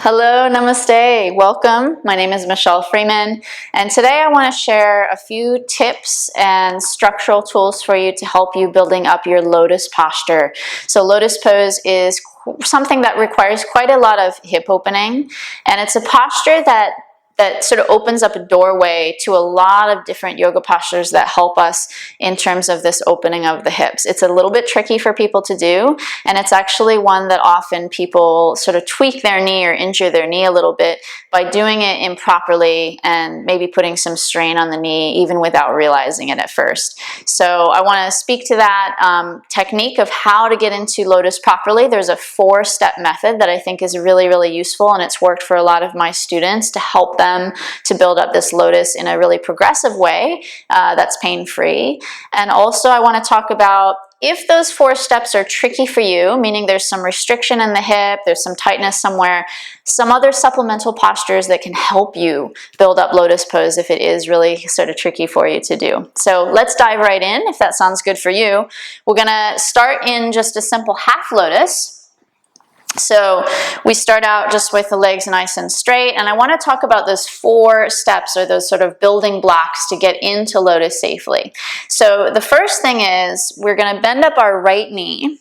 Hello, namaste, welcome. My name is Michelle Freeman, and today I want to share a few tips and structural tools for you to help you building up your lotus posture. So Lotus Pose is something that requires quite a lot of hip opening, and it's a posture that sort of opens up a doorway to a lot of different yoga postures that help us in terms of this opening of the hips. It's a little bit tricky for people to do, and it's actually one that often people sort of tweak their knee or injure their knee a little bit by doing it improperly and maybe putting some strain on the knee even without realizing it at first. So I want to speak to that technique of how to get into lotus properly. There's a 4-step method that I think is really, really useful, and it's worked for a lot of my students to help them to build up this lotus in a really progressive way that's pain-free. And also I want to talk about if those 4 steps are tricky for you, meaning there's some restriction in the hip, there's some tightness somewhere, some other supplemental postures that can help you build up lotus pose if it is really sort of tricky for you to do. So let's dive right in if that sounds good for you. We're going to start in just a simple half lotus. So we start out just with the legs nice and straight, and I want to talk about those 4 steps or those sort of building blocks to get into lotus safely. So the first thing is we're going to bend up our right knee.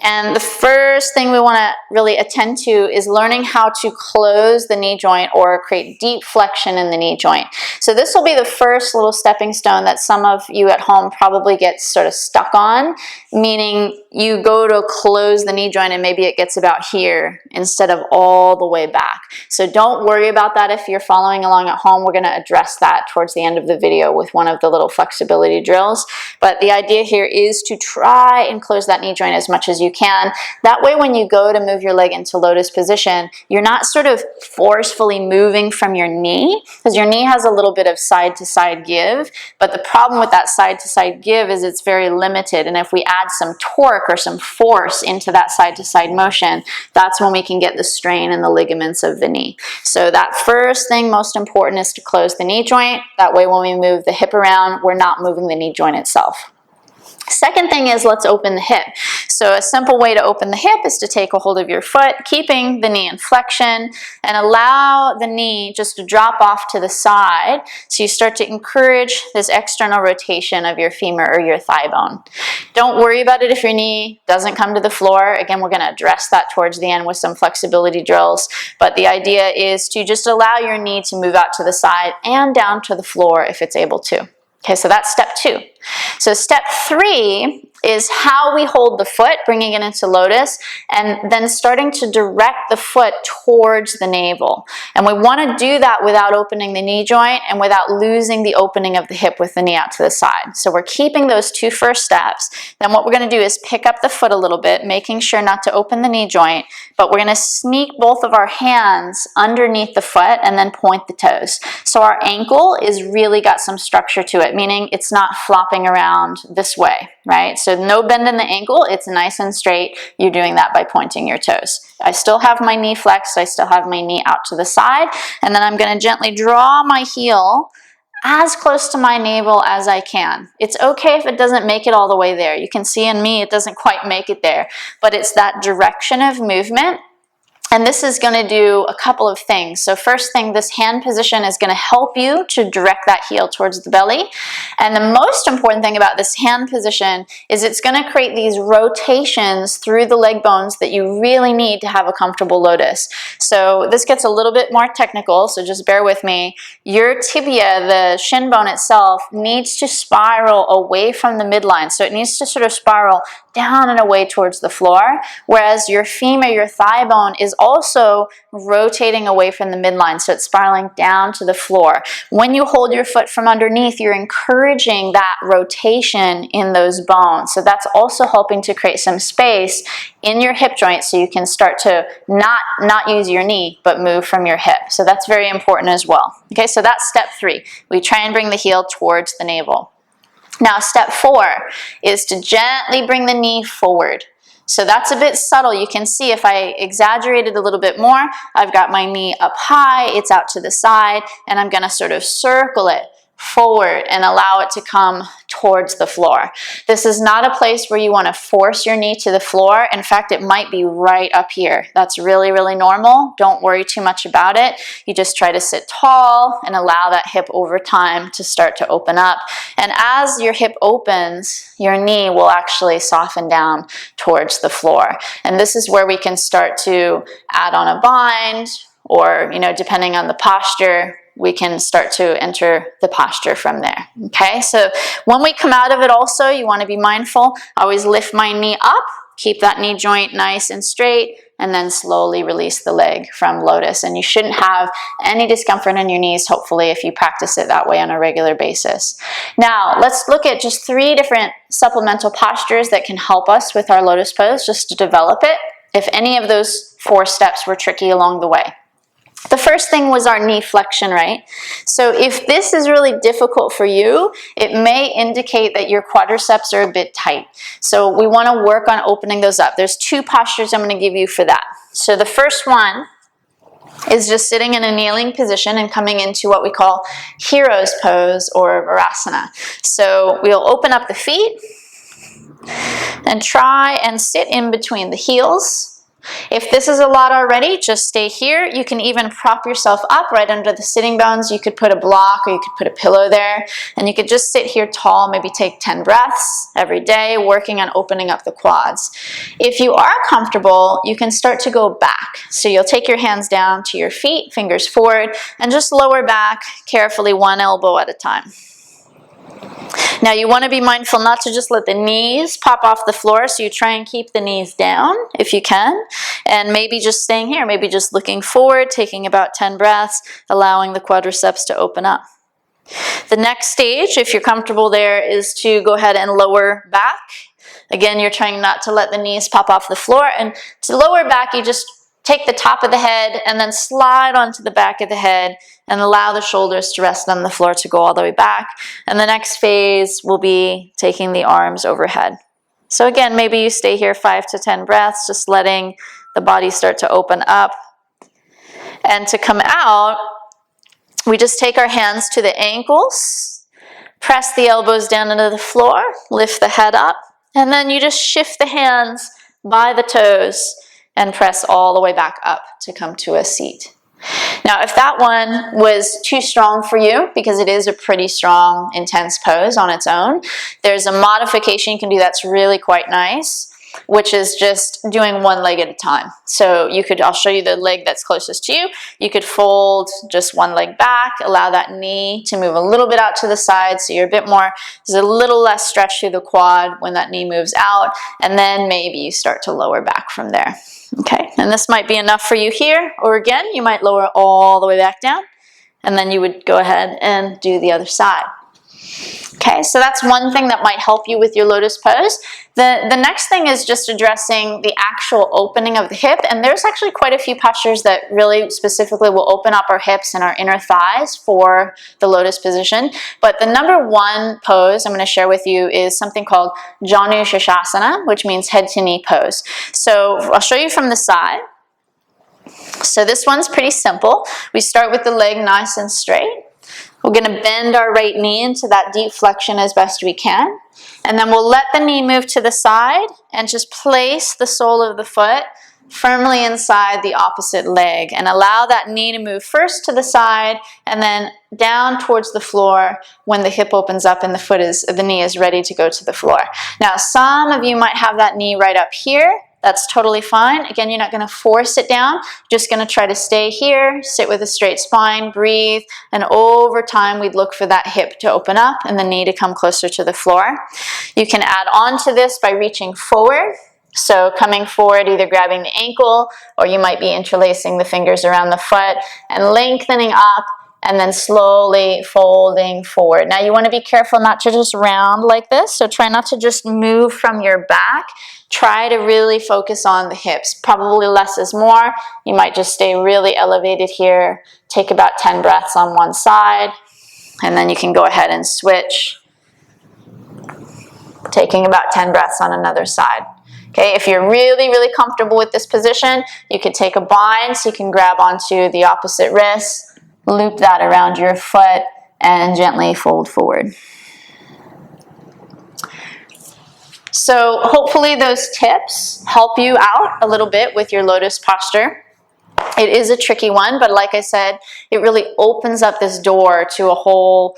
And the first thing we want to really attend to is learning how to close the knee joint or create deep flexion in the knee joint. So this will be the first little stepping stone that some of you at home probably get sort of stuck on, meaning you go to close the knee joint and maybe it gets about here instead of all the way back. So don't worry about that if you're following along at home. We're going to address that towards the end of the video with one of the little flexibility drills. But the idea here is to try and close that knee joint as much as you can. That way when you go to move your leg into lotus position, you're not sort of forcefully moving from your knee, because your knee has a little bit of side to side give, but the problem with that side to side give is it's very limited, and if we add some torque or some force into that side to side motion, that's when we can get the strain in the ligaments of the knee. So that first thing, most important, is to close the knee joint. That way when we move the hip around, we're not moving the knee joint itself. Second thing is let's open the hip. So a simple way to open the hip is to take a hold of your foot, keeping the knee in flexion, and allow the knee just to drop off to the side. So you start to encourage this external rotation of your femur or your thigh bone. Don't worry about it if your knee doesn't come to the floor. Again, we're going to address that towards the end with some flexibility drills. But the idea is to just allow your knee to move out to the side and down to the floor if it's able to. Okay, so that's step 2. So step 3 is how we hold the foot, bringing it into lotus, and then starting to direct the foot towards the navel. And we want to do that without opening the knee joint and without losing the opening of the hip with the knee out to the side. So we're keeping those 2 first steps. Then what we're going to do is pick up the foot a little bit, making sure not to open the knee joint, but we're going to sneak both of our hands underneath the foot and then point the toes. So our ankle is really got some structure to it, meaning it's not flopping around this way, right? So no bend in the ankle, it's nice and straight. You're doing that by pointing your toes. I still have my knee flexed, I still have my knee out to the side, and then I'm going to gently draw my heel as close to my navel as I can. It's okay if it doesn't make it all the way there. You can see in me it doesn't quite make it there, but it's that direction of movement. And this is going to do a couple of things. So first thing, this hand position is going to help you to direct that heel towards the belly. And the most important thing about this hand position is it's going to create these rotations through the leg bones that you really need to have a comfortable lotus. So this gets a little bit more technical, so just bear with me. Your tibia, the shin bone itself, needs to spiral away from the midline. So it needs to sort of spiral down and away towards the floor, whereas your femur, your thigh bone, is also rotating away from the midline, so it's spiraling down to the floor. When you hold your foot from underneath, you're encouraging that rotation in those bones. So that's also helping to create some space in your hip joint so you can start to not use your knee, but move from your hip. So that's very important as well. Okay, so that's step 3. We try and bring the heel towards the navel. Now, step 4 is to gently bring the knee forward. So that's a bit subtle. You can see if I exaggerate it a little bit more, I've got my knee up high, it's out to the side, and I'm going to sort of circle it forward and allow it to come towards the floor. This is not a place where you want to force your knee to the floor. In fact, it might be right up here. That's really, really normal. Don't worry too much about it. You just try to sit tall and allow that hip over time to start to open up. And as your hip opens, your knee will actually soften down towards the floor. And this is where we can start to add on a bind, or, depending on the posture, we can start to enter the posture from there. Okay, so when we come out of it also, you want to be mindful. I always lift my knee up, keep that knee joint nice and straight, and then slowly release the leg from Lotus. And you shouldn't have any discomfort in your knees, hopefully, if you practice it that way on a regular basis. Now, let's look at just 3 different supplemental postures that can help us with our Lotus Pose, just to develop it, if any of those 4 steps were tricky along the way. The first thing was our knee flexion, right? So if this is really difficult for you, it may indicate that your quadriceps are a bit tight. So we want to work on opening those up. There's 2 postures I'm going to give you for that. So the first one is just sitting in a kneeling position and coming into what we call hero's pose or Virasana. So we'll open up the feet and try and sit in between the heels. If this is a lot already, just stay here. You can even prop yourself up right under the sitting bones. You could put a block or you could put a pillow there, and you could just sit here tall, maybe take 10 breaths every day, working on opening up the quads. If you are comfortable, you can start to go back. So you'll take your hands down to your feet, fingers forward, and just lower back carefully, 1 elbow at a time. Now you want to be mindful not to just let the knees pop off the floor, so you try and keep the knees down if you can, and maybe just staying here, maybe just looking forward, taking about 10 breaths, allowing the quadriceps to open up. The next stage, if you're comfortable there, is to go ahead and lower back. Again, you're trying not to let the knees pop off the floor, and to lower back, you just take the top of the head and then slide onto the back of the head and allow the shoulders to rest on the floor to go all the way back. And the next phase will be taking the arms overhead. So again, maybe you stay here 5 to 10 breaths, just letting the body start to open up. And to come out, we just take our hands to the ankles, press the elbows down into the floor, lift the head up, and then you just shift the hands by the toes and press all the way back up to come to a seat. Now, if that one was too strong for you, because it is a pretty strong, intense pose on its own, there's a modification you can do that's really quite nice, which is just doing 1 leg at a time. So you could, I'll show you the leg that's closest to you. You could fold just 1 leg back, allow that knee to move a little bit out to the side so you're a bit more, there's a little less stretch through the quad when that knee moves out, and then maybe you start to lower back from there. Okay, and this might be enough for you here, or again, you might lower all the way back down, and then you would go ahead and do the other side. Okay, so that's one thing that might help you with your Lotus Pose. The next thing is just addressing the actual opening of the hip, and there's actually quite a few postures that really specifically will open up our hips and our inner thighs for the Lotus position. But the number 1 pose I'm going to share with you is something called Janu Shashasana, which means head to knee pose. So I'll show you from the side. So this one's pretty simple. We start with the leg nice and straight. We're going to bend our right knee into that deep flexion as best we can. And then we'll let the knee move to the side and just place the sole of the foot firmly inside the opposite leg and allow that knee to move first to the side and then down towards the floor when the hip opens up and the knee is ready to go to the floor. Now, some of you might have that knee right up here. That's totally fine. Again, you're not going to force it down. You're just going to try to stay here, sit with a straight spine, breathe, and over time we'd look for that hip to open up and the knee to come closer to the floor. You can add on to this by reaching forward. So coming forward, either grabbing the ankle, or you might be interlacing the fingers around the foot and lengthening up, and then slowly folding forward. Now you want to be careful not to just round like this, so try not to just move from your back. Try to really focus on the hips. Probably less is more. You might just stay really elevated here. Take about 10 breaths on one side, and then you can go ahead and switch. Taking about 10 breaths on another side. Okay, if you're really, really comfortable with this position, you could take a bind so you can grab onto the opposite wrist, loop that around your foot, and gently fold forward. So hopefully those tips help you out a little bit with your lotus posture. It is a tricky one, but like I said, it really opens up this door to a whole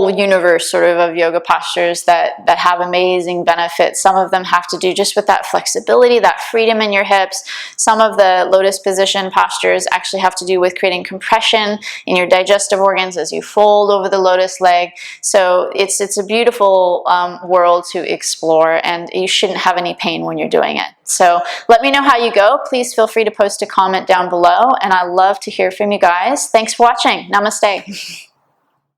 universe sort of yoga postures that have amazing benefits. Some of them have to do just with that flexibility, that freedom in your hips. Some of the lotus position postures actually have to do with creating compression in your digestive organs as you fold over the lotus leg. So it's a beautiful world to explore, and you shouldn't have any pain when you're doing it. So let me know how you go. Please feel free to post a comment down below, and I love to hear from you guys. Thanks for watching. Namaste.